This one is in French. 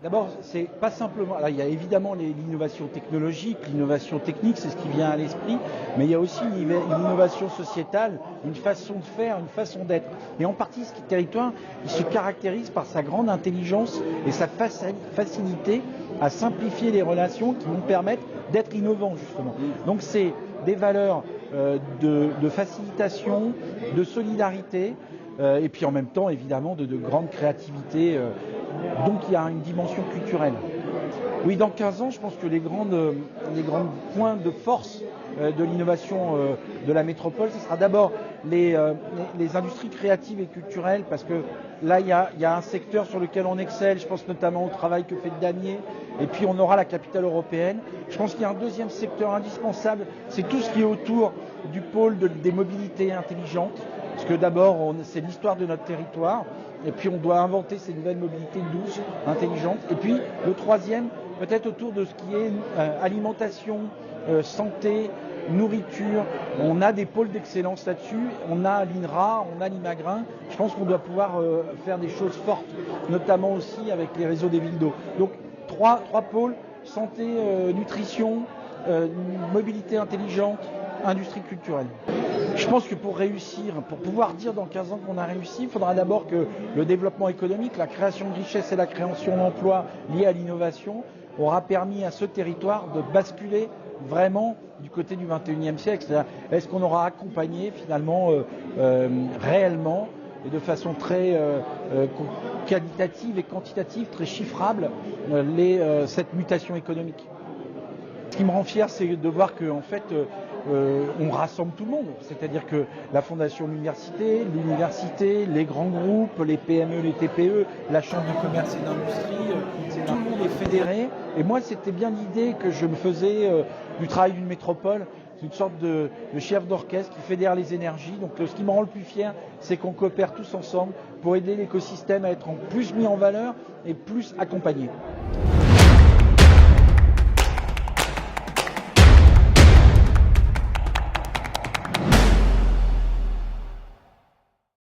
D'abord, c'est pas simplement. Alors, il y a évidemment l'innovation technologique, l'innovation technique, c'est ce qui vient à l'esprit, mais il y a aussi une innovation sociétale, une façon de faire, une façon d'être. Et en partie, ce territoire, il se caractérise par sa grande intelligence et sa facilité à simplifier les relations qui vont permettre d'être innovant, justement. Donc, c'est des valeurs de facilitation, de solidarité, et puis en même temps, évidemment, de grande créativité. Donc il y a une dimension culturelle. Oui, dans 15 ans, je pense que les grands points de force de l'innovation de la métropole, ce sera d'abord les industries créatives et culturelles, parce que là, il y a un secteur sur lequel on excelle, je pense notamment au travail que fait Damier, et puis on aura la capitale européenne. Je pense qu'il y a un deuxième secteur indispensable, c'est tout ce qui est autour du pôle des mobilités intelligentes, parce que d'abord, c'est l'histoire de notre territoire, et puis on doit inventer ces nouvelles mobilités douces, intelligentes. Et puis le troisième, peut-être autour de ce qui est alimentation, santé, nourriture. On a des pôles d'excellence là-dessus, on a l'INRA, on a l'IMAGRIN. Je pense qu'on doit pouvoir faire des choses fortes, notamment aussi avec les réseaux des villes d'eau. Donc trois pôles, santé, nutrition, mobilité intelligente, industrie culturelle. Je pense que pour réussir, pour pouvoir dire dans 15 ans qu'on a réussi, il faudra d'abord que le développement économique, la création de richesses et la création d'emplois liés à l'innovation aura permis à ce territoire de basculer vraiment du côté du 21e siècle. C'est-à-dire, est-ce qu'on aura accompagné finalement réellement et de façon très qualitative et quantitative, très chiffrable, cette mutation économique. Ce qui me rend fier, c'est de voir qu'en fait, on rassemble tout le monde. C'est-à-dire que la Fondation l'université, les grands groupes, les PME, les TPE, la Chambre de commerce et d'industrie, tout le monde est fédéré. Et moi, c'était bien l'idée que je me faisais du travail d'une métropole. C'est une sorte de chef d'orchestre qui fédère les énergies. Donc ce qui me rend le plus fier, c'est qu'on coopère tous ensemble pour aider l'écosystème à être plus mis en valeur et plus accompagné.